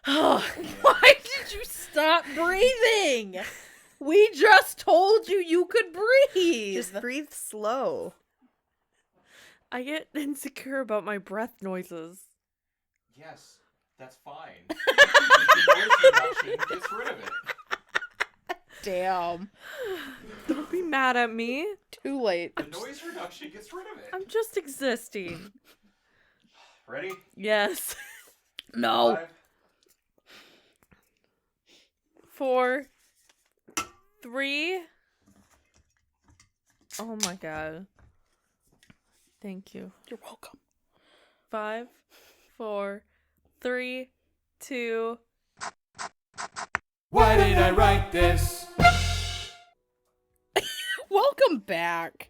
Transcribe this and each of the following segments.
Why did you stop breathing? We just told you could breathe. Just breathe slow. I get insecure about my breath noises. Yes, that's fine. The noise reduction gets rid of it. Damn. Don't be mad at me. Too late. The noise reduction gets rid of it. I'm just existing. Ready? Yes. No. 5, 4, 3. Oh my god. Thank you. You're welcome. 5, 4, 3, 2. Why did I write this? Welcome back.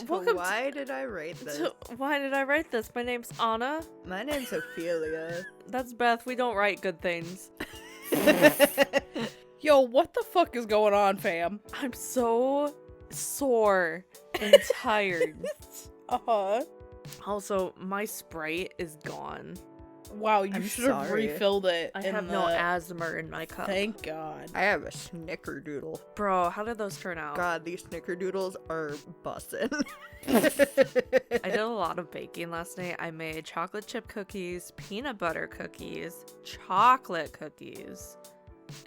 Welcome Why did I write this? to Why did I write this? My name's Anna. My name's Ophelia. That's Beth. We don't write good things. Yo, what the fuck is going on, fam? I'm so sore and tired. Uh-huh. Also, my Sprite is gone. Wow, you I'm should have sorry. refilled it. I in have no asthma in my cup. Thank God. I have a snickerdoodle. Bro, how did those turn out? God, these snickerdoodles are bussin'. I did a lot of baking last night. I made chocolate chip cookies, peanut butter cookies, chocolate cookies,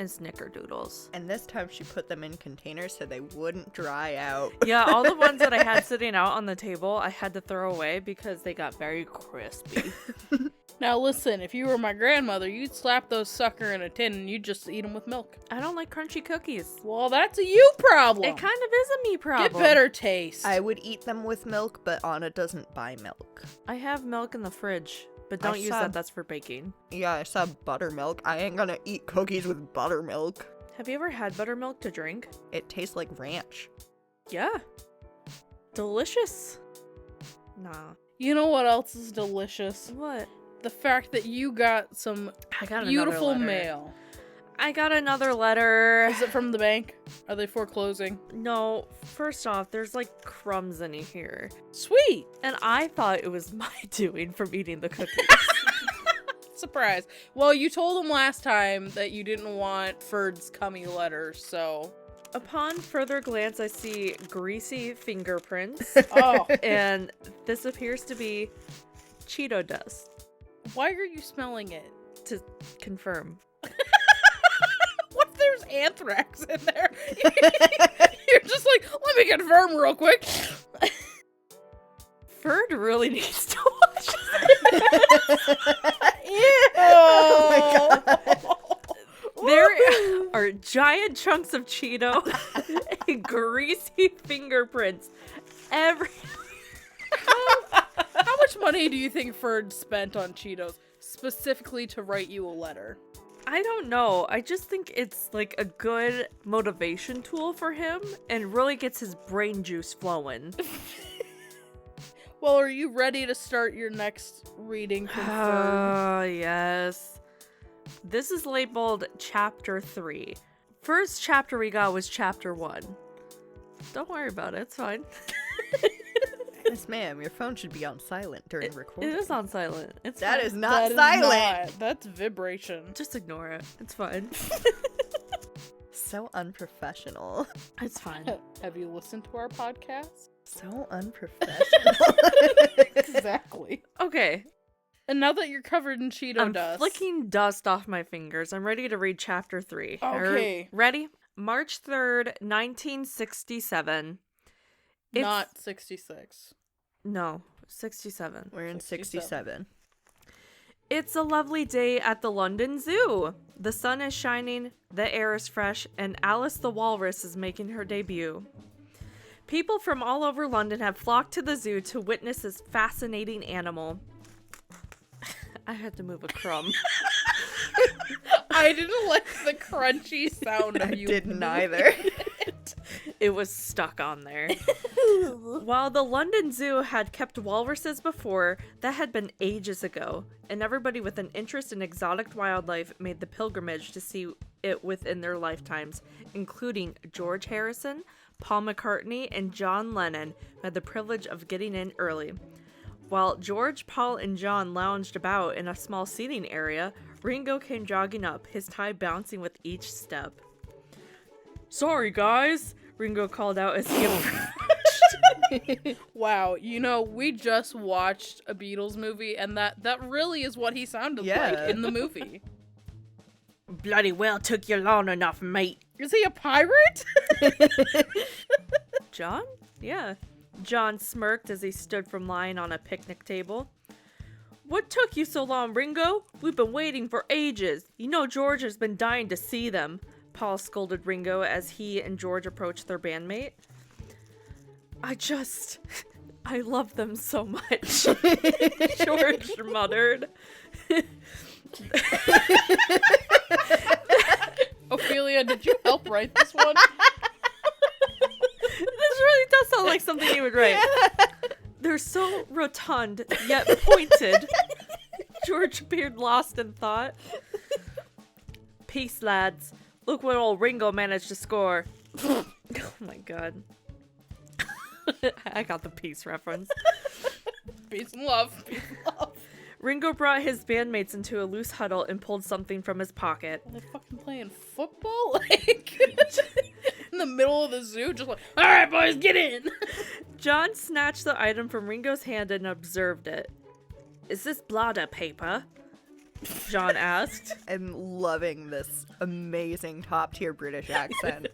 and snickerdoodles. And this time she put them in containers so they wouldn't dry out. Yeah, all the ones that I had sitting out on the table, I had to throw away because they got very crispy. Now listen, if you were my grandmother, you'd slap those sucker in a tin and you'd just eat them with milk. I don't like crunchy cookies. Well, that's a you problem. It kind of is a me problem. Get better taste. I would eat them with milk, but Anna doesn't buy milk. I have milk in the fridge, but don't use saw- that. That's for baking. Yeah, I saw buttermilk. I ain't gonna eat cookies with buttermilk. Have you ever had buttermilk to drink? It tastes like ranch. Yeah. Delicious. Nah. You know what else is delicious? What? The fact that you got some I got beautiful another letter. mail. I got another letter. Is it from the bank? Are they foreclosing? No, first off, there's like crumbs in here. Sweet. And I thought it was my doing from eating the cookies. Surprise. Well, you told them last time that you didn't want Ferd's cummy letters, so... Upon further glance, I see greasy fingerprints. Oh, And this appears to be Cheeto dust. why are you smelling it? To confirm. What if there's anthrax in there? You're just like, let me confirm real quick. Ferd really needs to watch Oh my god. There are giant chunks of Cheeto and greasy fingerprints every. How much money do you think Ferd spent on Cheetos specifically to write you a letter? I don't know. I just think it's like a good motivation tool for him and really gets his brain juice flowing. Well, are you ready to start your next reading from Ferd? Oh, yes. This is labeled Chapter 3. First chapter we got was Chapter 1. Don't worry about it. It's fine. Yes, ma'am, your phone should be on silent during It recording. is on silent. It's That fine. is not That is silent. not. That's vibration. Just ignore it. It's fine. So unprofessional. It's fine. Have you listened to our podcast? So unprofessional. Exactly. Okay. And now that you're covered in Cheeto I'm dust. flicking dust off my fingers. I'm ready to read Chapter 3. Okay. Ready? March 3rd, 1967. It's- Not 66. No, 67. We're in 67. It's a lovely day at the London Zoo. The sun is shining, the air is fresh, and Alice the Walrus is making her debut. People from all over London have flocked to the zoo to witness this fascinating animal. I had to move a crumb. I didn't like the crunchy sound of I you. didn't either. It was stuck on there. While the London Zoo had kept walruses before, that had been ages ago, and everybody with an interest in exotic wildlife made the pilgrimage to see it within their lifetimes, including George Harrison, Paul McCartney, and John Lennon, who had the privilege of getting in early. While George, Paul, and John lounged about in a small seating area, Ringo came jogging up, his tie bouncing with each step. "Sorry, guys," Ringo called out as he approached. Wow, we just watched a Beatles movie, and that really is what he sounded like in the movie. "Bloody well took you long enough, mate." Is he a pirate? John? Yeah. John smirked as he stood from lying on a picnic table. "What took you so long, Ringo? We've been waiting for ages. You know George has been dying to see them," Paul scolded Ringo as he and George approached their bandmate. I love them so much," George muttered. Ophelia, did you help write this one? This really does sound like something you would write. "They're so rotund, yet pointed." George appeared lost in thought. "Peace, lads. Look what old Ringo managed to score." Oh my god. I got the peace reference. Peace and love. Peace and love. Ringo brought his bandmates into a loose huddle and pulled something from his pocket. Are they fucking playing football? Like, in the middle of the zoo, just like, all right, boys, get in. John snatched the item from Ringo's hand and observed it. "Is this blotter paper?" John asked. I'm loving this amazing top-tier British accent.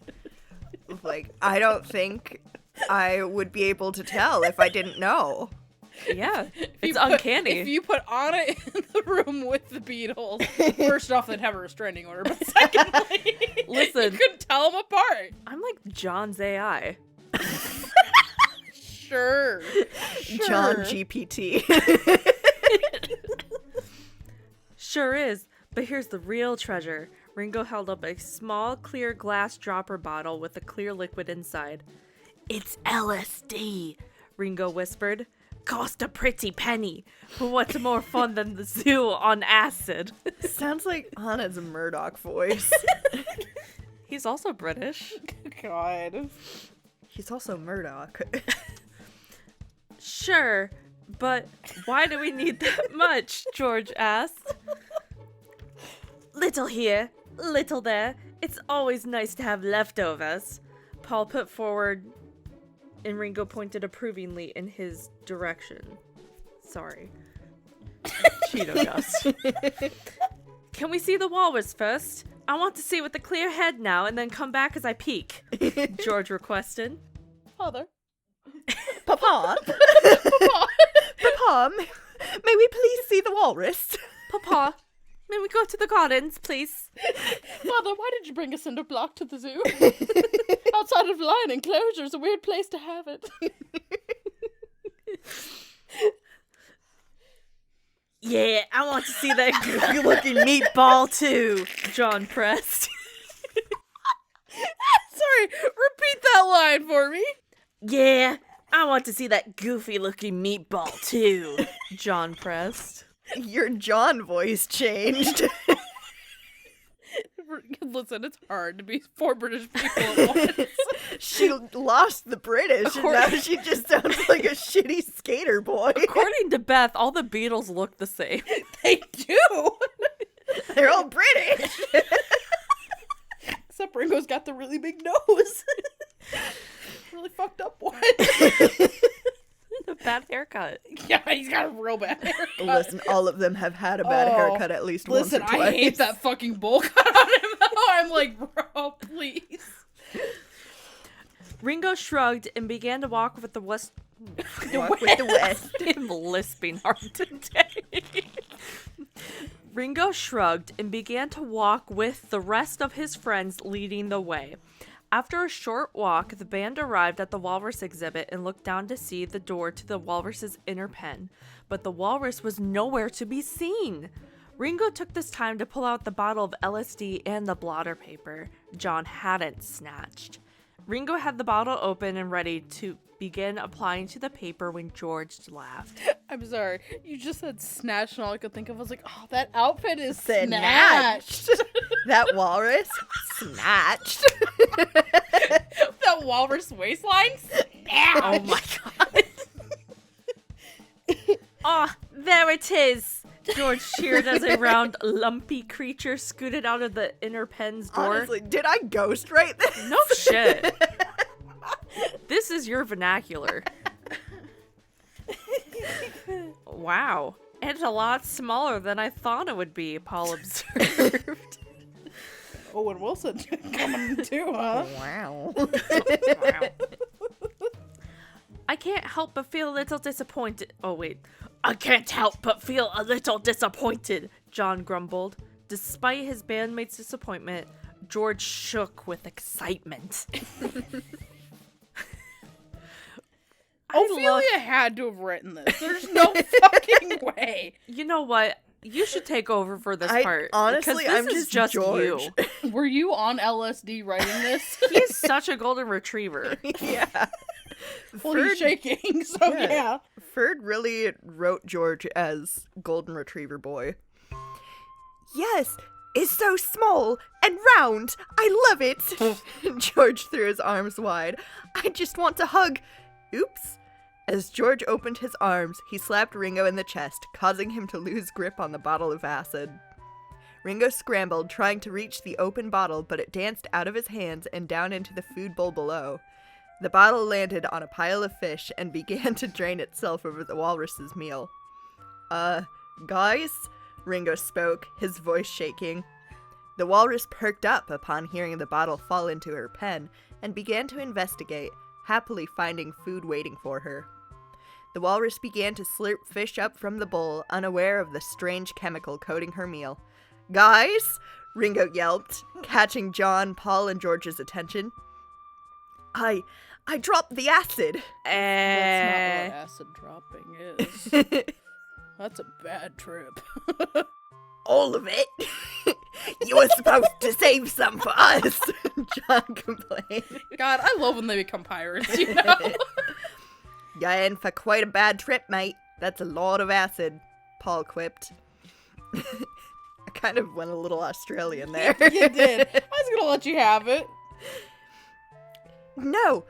Like, I don't think I would be able to tell if I didn't know. Yeah, it's uncanny. If you put Anna in the room with the Beatles, first off, they'd have a restraining order, but secondly, Listen, you couldn't tell them apart. I'm like John's AI. Sure. John GPT. Sure is, but here's the real treasure. Ringo held up a small, clear glass dropper bottle with a clear liquid inside. "It's LSD," Ringo whispered. "Cost a pretty penny, but what's more fun than the zoo on acid?" Sounds like Anna's Murdoch voice. He's also British. God. He's also Murdoch. "Sure, but why do we need that much?" George asked. "Little here, little there. It's always nice to have leftovers," Paul put forward, and Ringo pointed approvingly in his direction. Sorry. Cheeto dust. "Can we see the walrus first? I want to see with a clear head now and then come back as I peek," George requested. Father. Papa? Papa. Papa, may we please see the walrus? "Papa, may we go to the gardens, please?" Father, why did you bring a cinder block to the zoo? Outside of lion enclosure is a weird place to have it. "Yeah, I want to see that goofy looking meatball too," John pressed. Sorry, repeat that line for me. "Yeah, I want to see that goofy looking meatball too," John pressed. Your John voice changed. Listen, it's hard to be 4 British people at once. She lost the British, and now she just sounds like a shitty skater boy. According to Beth, all the Beatles look the same. They do. They're all British. Except Ringo's got the really big nose. Really fucked up one. A bad haircut. Yeah, he's got a real bad haircut. Listen, all of them have had a bad haircut at least once or Listen, twice. I hate that fucking bowl cut on him, though. I'm like, bro, please. Ringo shrugged and began to walk with the west. Walk with the West. I'm lisping hard today. Ringo shrugged and began to walk with the rest of his friends leading the way. After a short walk, the band arrived at the walrus exhibit and looked down to see the door to the walrus's inner pen, but the walrus was nowhere to be seen. Ringo took this time to pull out the bottle of LSD and the blotter paper John hadn't snatched. Ringo had the bottle open and ready to begin applying to the paper when George laughed. I'm sorry. You just said snatched, and all I could think of was like, oh, that outfit is Snatched. snatched. That walrus snatched. That walrus waistline snatched. Oh my god. Ah, there it is. George cheered as a round, lumpy creature scooted out of the inner pen's door. Honestly, did I ghostwrite this? No shit. This is your vernacular. Wow. And a lot smaller than I thought it would be, Paul observed. Owen Wilson coming too, huh? Wow. Wow. I can't help but feel a little disappointed. Oh, wait. I can't help but feel a little disappointed, John grumbled. Despite his bandmates' disappointment, George shook with excitement. Ophelia had to have written this. There's no fucking way. You know what? You should take over for this part. Honestly, because I'm this is just George. you. Were you on LSD writing this? He's such a golden retriever. Yeah. Well, he's shaking, so yeah. Ferd really wrote George as Golden Retriever Boy. Yes, it's so small and round. I love it. George threw his arms wide. I just want to hug. Oops. As George opened his arms, he slapped Ringo in the chest, causing him to lose grip on the bottle of acid. Ringo scrambled, trying to reach the open bottle, but it danced out of his hands and down into the food bowl below. The bottle landed on a pile of fish and began to drain itself over the walrus's meal. Guys? Ringo spoke, his voice shaking. The walrus perked up upon hearing the bottle fall into her pen and began to investigate, happily finding food waiting for her. The walrus began to slurp fish up from the bowl, unaware of the strange chemical coating her meal. Guys? Ringo yelped, catching John, Paul, and George's attention. I dropped the acid. That's not what acid dropping is. That's a bad trip. All of it? You were supposed to save some for us, John complained. God, I love when they become pirates, you know? You're in for quite a bad trip, mate. That's a lot of acid, Paul quipped. I kind of went a little Australian there. You did. I was gonna let you have it. No,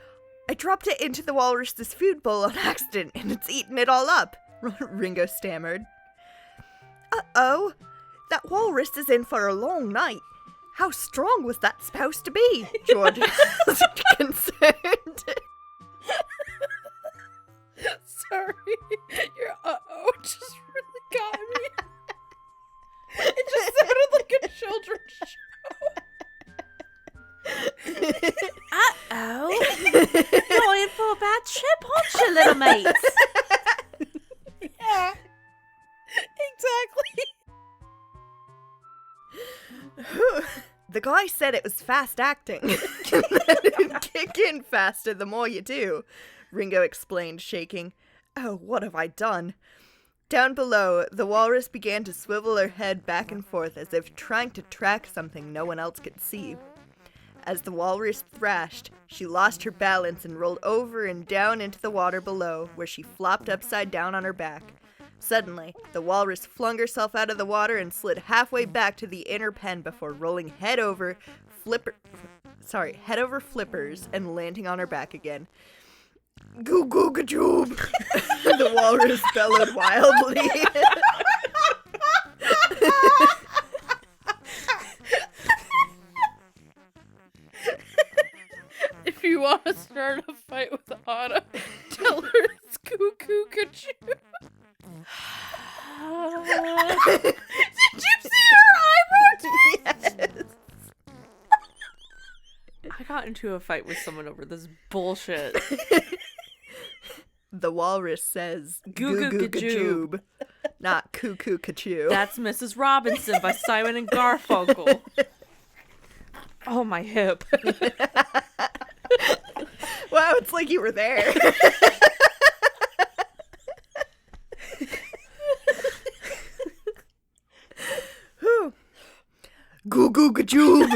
I dropped it into the walrus's food bowl on accident, and it's eaten it all up, Ringo stammered. Uh-oh, that walrus is in for a long night. How strong was that supposed to be? George was concerned. Sorry, your uh-oh just really got me. It just sounded like a children's show. Uh-oh. You're in for a bad trip, aren't you, little mates? Yeah, exactly. The guy said it was fast acting. It'd kick in faster the more you do, Ringo explained, shaking. Oh, what have I done? Down below, the walrus began to swivel her head back and forth as if trying to track something no one else could see. As the walrus thrashed, she lost her balance and rolled over and down into the water below, where she flopped upside down on her back. Suddenly, the walrus flung herself out of the water and slid halfway back to the inner pen before rolling head over flippers and landing on her back again. Goo goo gajoob! The walrus bellowed wildly. If you want to start a fight with Anna, tell her it's cuckoo kachoo. Did you see her eyebrow? Yes. I got into a fight with someone over this bullshit. The walrus says Goo goo gajoob. Not cuckoo kachoo. That's Mrs. Robinson by Simon and Garfunkel. Oh, my hip. Wow, it's like you were there. Goo goo gajoob!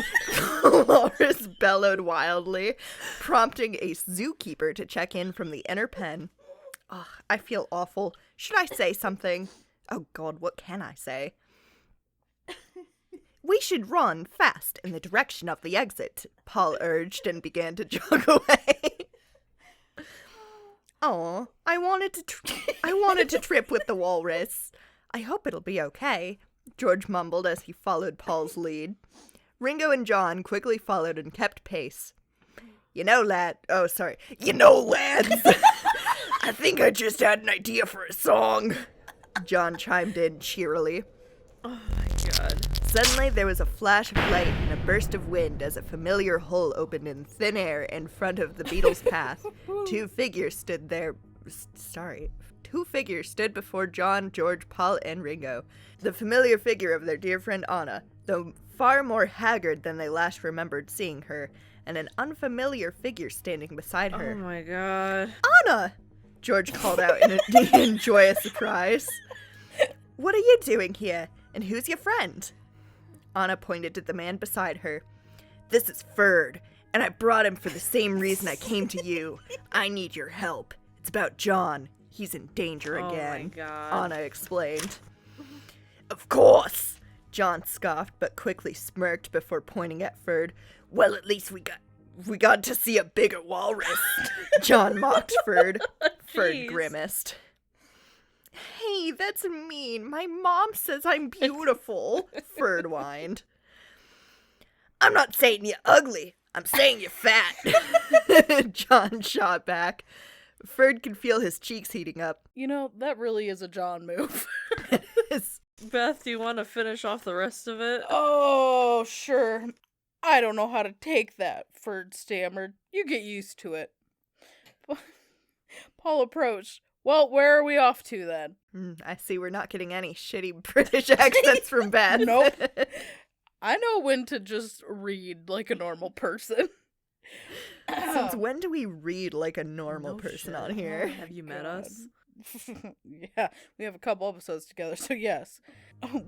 The walrus bellowed wildly, prompting a zookeeper to check in from the inner pen. Ugh, I feel awful. Should I say something? Oh god, what can I say? We should run fast in the direction of the exit, Paul urged and began to jog away. Aw, I wanted to trip with the walrus. I hope it'll be okay, George mumbled as he followed Paul's lead. Ringo and John quickly followed and kept pace. You know, lads, I think I just had an idea for a song, John chimed in cheerily. Oh my god. Suddenly, there was a flash of light and a burst of wind as a familiar hole opened in thin air in front of the Beatles' path. Two figures stood before John, George, Paul, and Ringo. The familiar figure of their dear friend Anna, though far more haggard than they last remembered seeing her, and an unfamiliar figure standing beside her. Oh my god. Anna! George called out in joyous surprise. What are you doing here? And who's your friend? Anna pointed to the man beside her. This is Ferd, and I brought him for the same reason I came to you. I need your help. It's about John. He's in danger again, Oh my god. Anna explained. Of course, John scoffed, but quickly smirked before pointing at Ferd. Well, at least we got to see a bigger walrus. John mocked Ferd. Ferd Jeez. grimaced. Hey, that's mean. My mom says I'm beautiful, Ferd whined. I'm not saying you're ugly. I'm saying you're fat. John shot back. Ferd could feel his cheeks heating up. You know, that really is a John move. Beth, do you want to finish off the rest of it? Oh, sure. I don't know how to take that, Ferd stammered. You get used to it. Paul approached. Well, where are we off to then? I see we're not getting any shitty British accents from Beth. Nope. I know when to just read like a normal person. Since when do we read like a normal No person shit. on here? Have you met us? Yeah, we have a couple episodes together, so yes.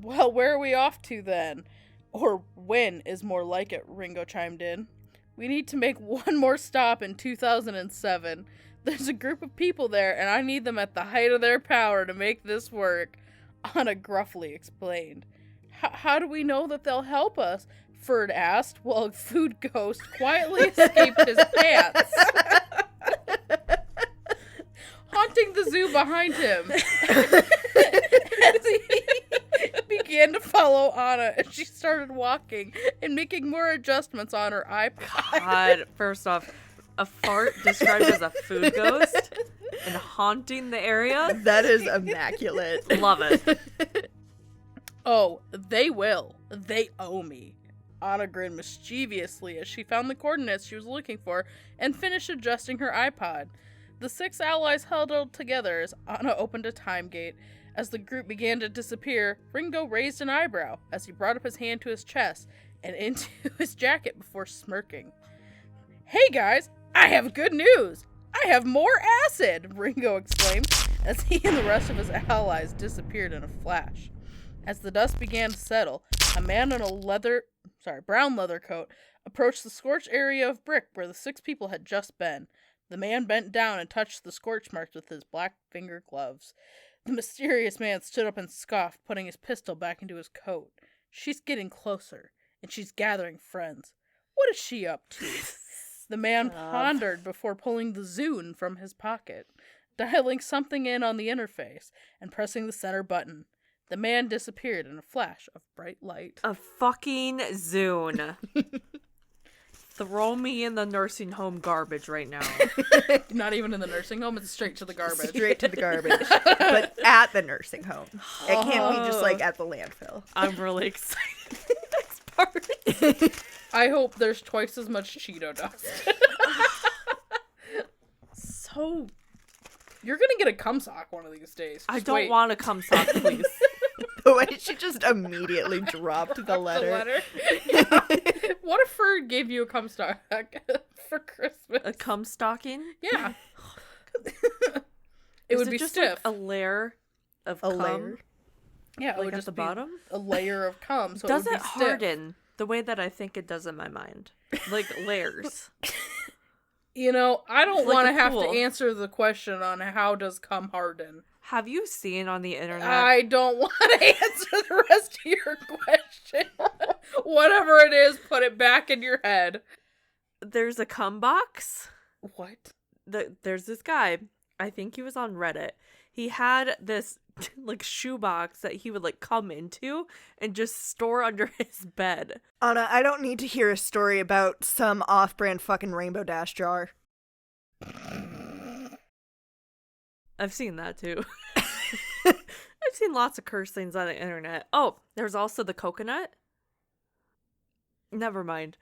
Well, where are we off to then? Or when is more like it, Ringo chimed in. We need to make one more stop in 2007. There's a group of people there, and I need them at the height of their power to make this work, Anna gruffly explained. How do we know that they'll help us? Ferd asked, while a food ghost quietly escaped his pants, haunting the zoo behind him. As he began to follow Anna, and she started walking and making more adjustments on her iPod. God, first off, a fart described as a food ghost and haunting the area? That is immaculate. Love it. Oh, they will. They owe me. Anna grinned mischievously as she found the coordinates she was looking for and finished adjusting her iPod. The 6 allies huddled together as Anna opened a time gate. As the group began to disappear, Ringo raised an eyebrow as he brought up his hand to his chest and into his jacket before smirking. Hey guys, I have good news! I have more acid! Ringo exclaimed as he and the rest of his allies disappeared in a flash. As the dust began to settle, a man in a brown leather coat approached the scorched area of brick where the 6 people had just been. The man bent down and touched the scorch marks with his black finger gloves. The mysterious man stood up and scoffed, putting his pistol back into his coat. She's getting closer, and she's gathering friends. What is she up to? The man pondered before pulling the Zune from his pocket, dialing something in on the interface, and pressing the center button. The man disappeared in a flash of bright light. A fucking Zune. Throw me in the nursing home garbage right now. Not even in the nursing home, it's straight to the garbage. Straight to the garbage. But at the nursing home. It can't be just like at the landfill. I'm really excited for the next part. I hope there's twice as much Cheeto dust. So, You're gonna get a cum sock one of these days. I Just don't wait. want to come sock, please. The way she just immediately dropped the The letter. letter. Yeah. What if Ferd gave you a cum sock for Christmas? A cum stocking? Yeah. It Is would be just stiff. like a layer of A cum? layer. Yeah, it Like would at just the be bottom? a layer of cum. So Does it it would be stiff. harden the way that I think it does in my mind? Like layers. You know, I don't Like want a to have pool. to answer the question on how does cum harden. Have you seen on the internet? I don't want to answer the rest of your question. Whatever it is, put it back in your head. There's a cum box. What? There's this guy. I think he was on Reddit. He had this like shoebox that he would like come into and just store under his bed. Anna, I don't need to hear a story about some off-brand fucking Rainbow Dash jar. I've seen that too. I've seen lots of curse things on the internet. Oh, there's also the coconut. Never mind.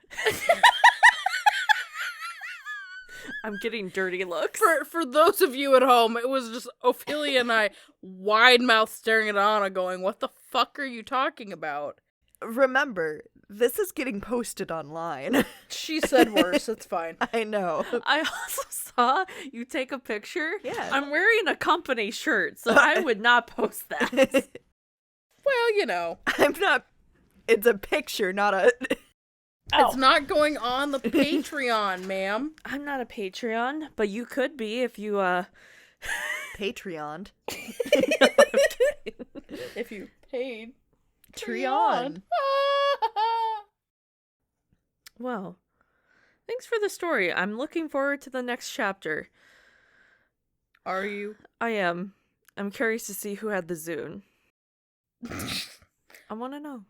I'm getting dirty looks. For those of you at home, it was just Ophelia and I wide mouth staring at Anna going, what the fuck are you talking about? Remember, this is getting posted online. She said worse, it's fine. I know. I also saw you take a picture. Yeah. I'm wearing a company shirt, so I would not post that. Well, you know. I'm not. It's a picture, not a. It's not going on the Patreon, ma'am. I'm not a Patreon, but you could be if you, Patreon. If you paid. Treon. Well, thanks for the story. I'm looking forward to the next chapter. Are you? I am. I'm curious to see who had the Zune. I want to know.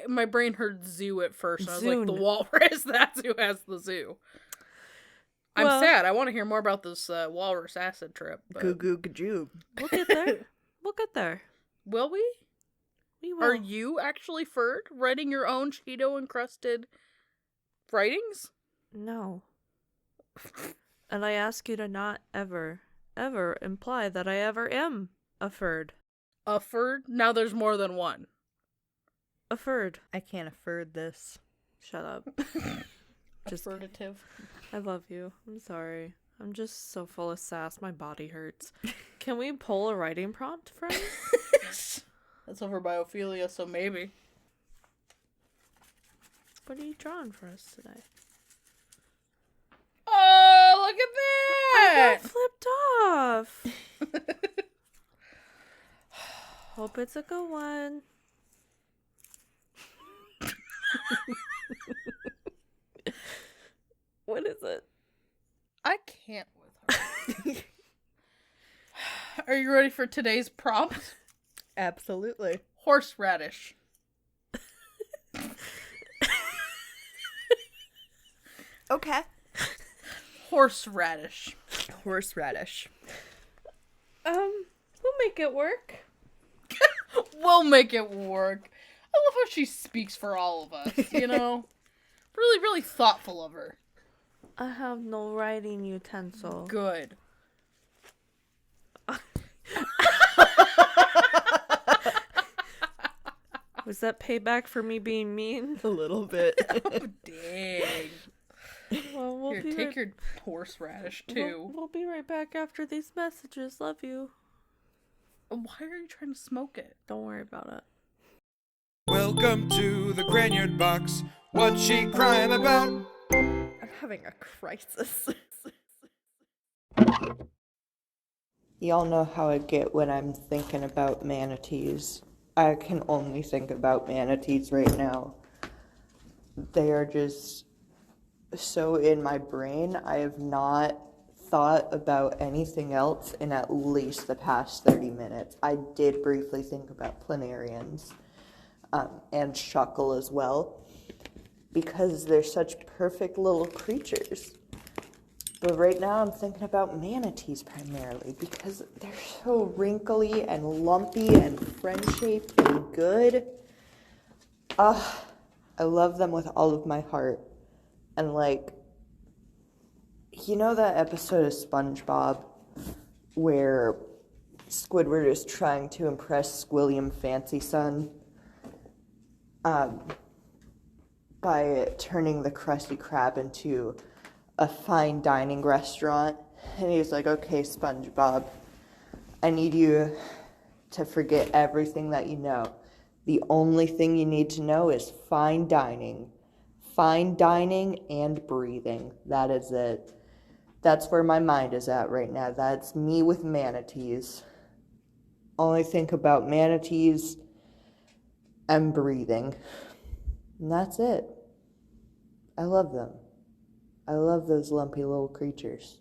My brain heard zoo at first. I was like, Zune. the walrus, that's who has the zoo. I'm Well- sad. I want to hear more about this walrus acid trip. But... Goo goo gajoo. We'll get there. We'll get there. Will we? We will. Are you actually Ferd writing your own Cheeto-encrusted writings? No. And I ask you to not ever, ever imply that I ever am a Ferd. A Ferd? Now there's more than one. A Ferd. I can't afford this. Shut up. Just Affirmative. I love you. I'm sorry. I'm just so full of sass. My body hurts. Can we pull a writing prompt, friends? That's over by Ophelia, so maybe. What are you drawing for us today? Oh, look at I got flipped off. Hope it's a good one. What is it? I can't with her. Are you ready for today's prompt? Absolutely. Horseradish. Okay. Horseradish. Horseradish. We'll make it work. We'll make it work. I love how she speaks for all of us, you know? Really, really thoughtful of her. I have no writing utensil. Good. Was that payback for me being mean? A little bit. Oh, dang. Well, we'll Here, be take right- your horseradish, too. We'll be right back after these messages. Love you. Why are you trying to smoke it? Don't worry about it. Welcome to the Granyard Box. What's she crying about? I'm having a crisis. Y'all know how I get when I'm thinking about manatees. I can only think about manatees right now. They are just so in my brain. I have not thought about anything else in at least the past 30 minutes. I did briefly think about planarians and Shuckle as well, because they're such perfect little creatures. But right now I'm thinking about manatees primarily because they're so wrinkly and lumpy and friend-shaped and good. I love them with all of my heart. And like, you know that episode of SpongeBob where Squidward is trying to impress Squilliam Fancy Son by turning the Krusty Krab into a fine dining restaurant? And he's like, okay, SpongeBob, I need you to forget everything that you know. The only thing you need to know is fine dining. Fine dining and breathing. That is it. That's where my mind is at right now. That's me with manatees. Only think about manatees and breathing. And that's it. I love them. I love those lumpy little creatures.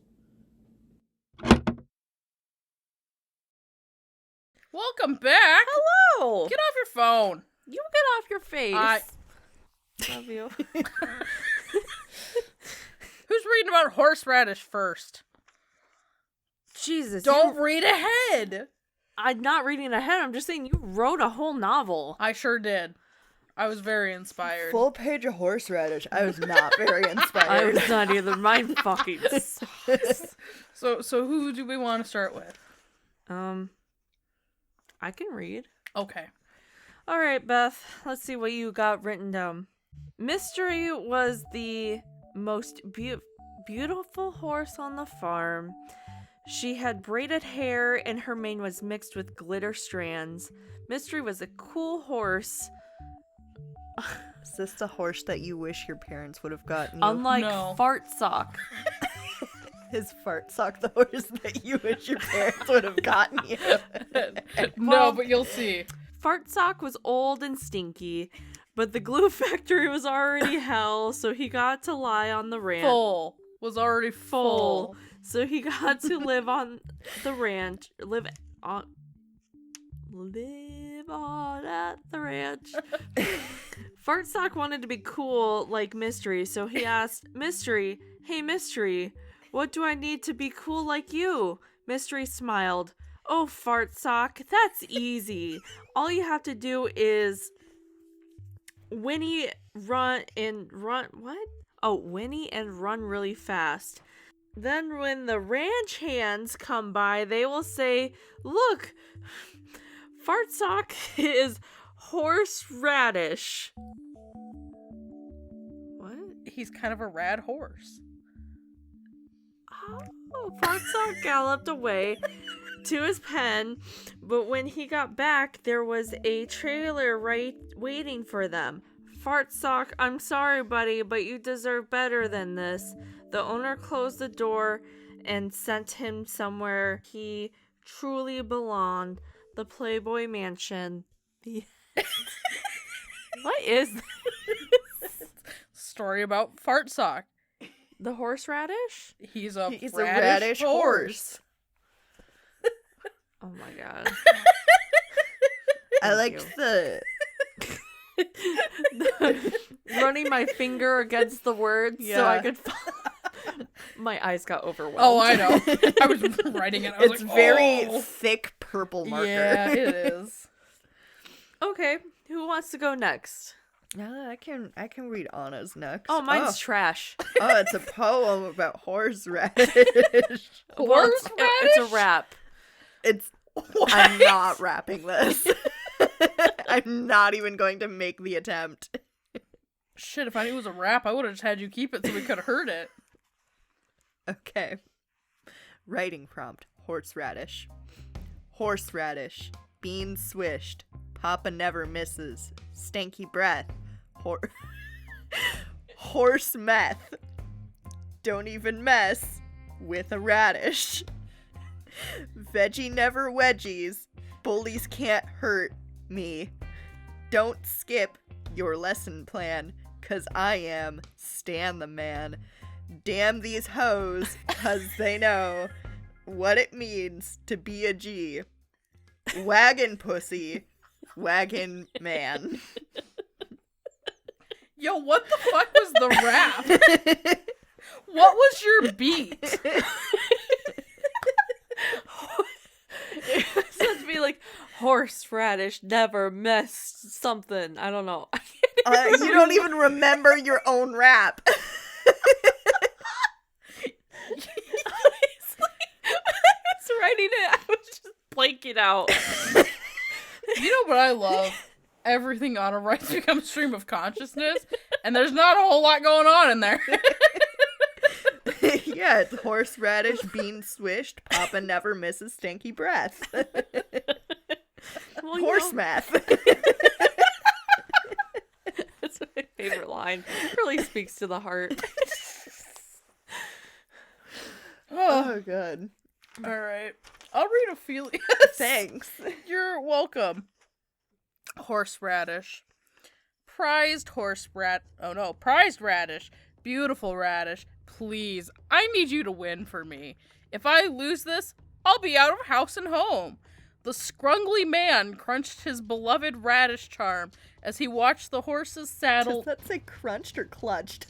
Welcome back. Hello. Get off your phone. You get off your face. Love you. Who's reading about horseradish first? Jesus. Don't read ahead. I'm not reading ahead. I'm just saying you wrote a whole novel. I sure did. I was very inspired. Full page of horseradish. I was not very I inspired. was not either. Mine fucking sucks. So who do we want to start with? I can read. Okay. All right, Beth. Let's see what you got written down. Mystery was the most beautiful horse on the farm. She had braided hair and her mane was mixed with glitter strands. Mystery was a cool horse. Is this the horse that you wish your parents would have gotten you? Unlike No. Fart Sock. His fart sock, the horse that you wish your parents would have gotten you. No, but you'll see. Fart Sock was old and stinky, but the glue factory was already hell, so he got to lie on the ranch. Full. Was already full. So he got to live on the ranch. Live on at the ranch. Fart Sock wanted to be cool like Mystery, so he asked Mystery, "Hey Mystery, what do I need to be cool like you?" Mystery smiled. "Oh, Fart Sock, that's easy. All you have to do is whinny and run really fast. Then when the ranch hands come by, they will say, 'Look, Fart Sock is horseradish.'" What? He's kind of a rad horse. Oh, Fart Sock galloped away to his pen, but when he got back, there was a trailer waiting for them. "Fart Sock, I'm sorry, buddy, but you deserve better than this." The owner closed the door and sent him somewhere he truly belonged, the Playboy Mansion. What is this? Story about Fart Sock. The horseradish? He's a He's radish a radish horse. Oh my god. I Thank liked you. Running my finger against the words so I Yeah. could My eyes got overwhelmed. Oh, I know. I was writing it. I was It's like, very oh. thick purple marker. Yeah, it is. Okay, who wants to go next? I can read Anna's next. Oh, mine's trash. Oh, it's a poem about horseradish. Well, it's a rap. I'm not rapping this. I'm not even going to make the attempt. Shit, if I knew it was a rap, I would have just had you keep it so we could have heard it. Okay. Writing prompt. Horseradish. Horseradish. Beans swished. Papa never misses. Stanky breath. Horse meth. Don't even mess with a radish. Veggie never wedgies. Bullies can't hurt me. Don't skip your lesson plan, 'cause I am Stan the man. Damn these hoes, 'cause they know what it means to be a G. Wagon pussy. Wagon man. Yo, what the fuck was the rap? What was your beat? It was supposed to be like horseradish never messed something. I don't know. You don't even remember your own rap. I was writing it. I was just blanking out. You know what I love? Everything on a writes becomes stream of consciousness, and there's not a whole lot going on in there. Yeah, it's horseradish, beans swished, Papa never misses stanky breath. Well, Horse math. That's my favorite line. It really speaks to the heart. Oh, good. All right. I'll read Ophelia. Thanks. You're welcome. Horseradish. Prized radish. Beautiful radish. Please, I need you to win for me. If I lose this, I'll be out of house and home. The scrungly man crunched his beloved radish charm as he watched the horse's saddle. Does that say crunched or clutched?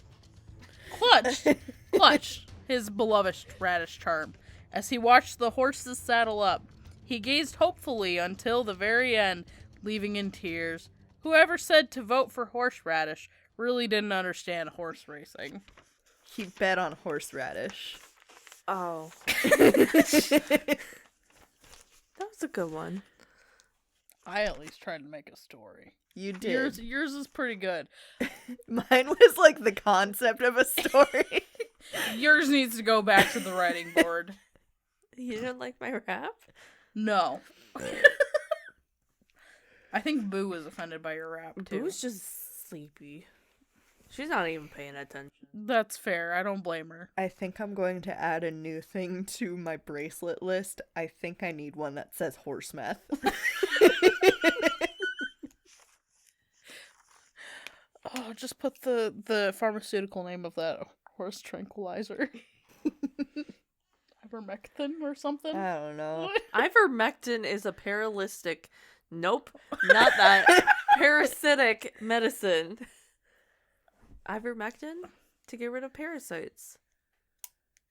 Clutched his beloved radish charm as he watched the horse's saddle up. He gazed hopefully until the very end, leaving in tears. Whoever said to vote for horseradish really didn't understand horse racing. He bet on horseradish. Oh. That was a good one. I at least tried to make a story. You did. Yours is pretty good. Mine was like the concept of a story. Yours needs to go back to the writing board. You didn't like my rap? No. I think Boo was offended by your rap, too. Boo's just sleepy. She's not even paying attention. That's fair. I don't blame her. I think I'm going to add a new thing to my bracelet list. I think I need one that says horse meth. Oh, just put the pharmaceutical name of that horse tranquilizer. Ivermectin or something? I don't know. Ivermectin is a paralytic. Nope, not that. Parasitic medicine. Ivermectin to get rid of parasites.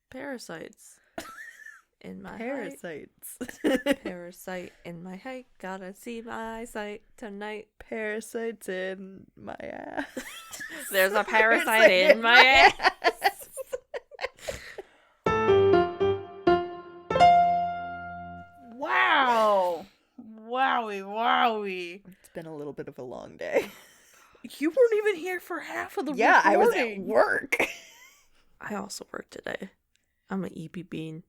Parasites. In my Parasites. height. Parasite in my height. Gotta see my sight tonight. Parasites in my ass. There's a parasite in my ass. Wow. Wowie. It's been a little bit of a long day. You weren't even here for half of the Yeah, I was at recording. work. I also work today. I'm an EP bean.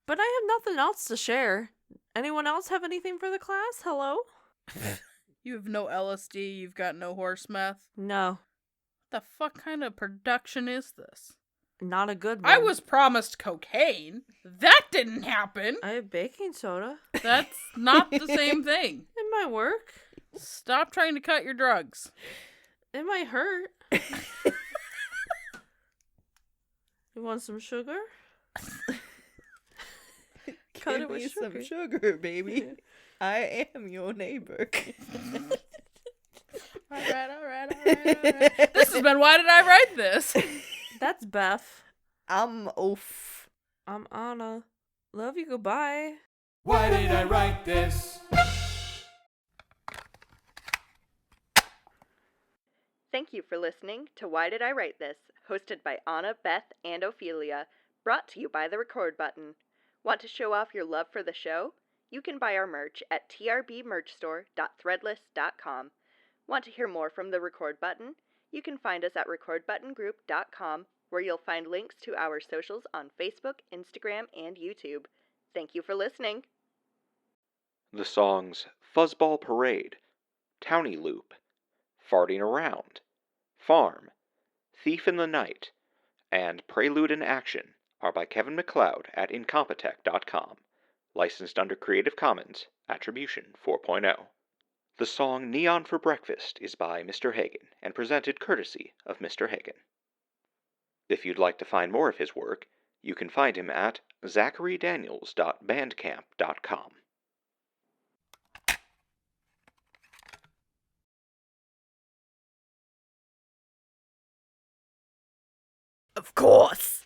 But I have nothing else to share. Anyone else have anything for the class? Hello? You have no LSD, you've got no horse meth. No, What the fuck kind of production is this? not a good one. I was promised cocaine. That didn't happen. I have baking soda. That's not the same thing. It might work. Stop trying to cut your drugs. It might hurt. You want some sugar? Cut Give it with me sugar. some sugar, baby. I am your neighbor. All right. This has been Why Did I Write This? That's Beth. I'm off. I'm Anna. Love you. Goodbye. Why did I write this? Thank you for listening to Why Did I Write This, hosted by Anna, Beth, and Ophelia, brought to you by the Record Button. Want to show off your love for the show? You can buy our merch at trbmerchstore.threadless.com. Want to hear more from the Record Button? You can find us at recordbuttongroup.com, where you'll find links to our socials on Facebook, Instagram, and YouTube. Thank you for listening. The songs Fuzzball Parade, Towny Loop, Farting Around, Farm, Thief in the Night, and Prelude in Action are by Kevin MacLeod at Incompetech.com, licensed under Creative Commons, Attribution 4.0. The song Neon for Breakfast is by Mr. Hagen and presented courtesy of Mr. Hagen. If you'd like to find more of his work, you can find him at zacharydaniels.bandcamp.com. Of course.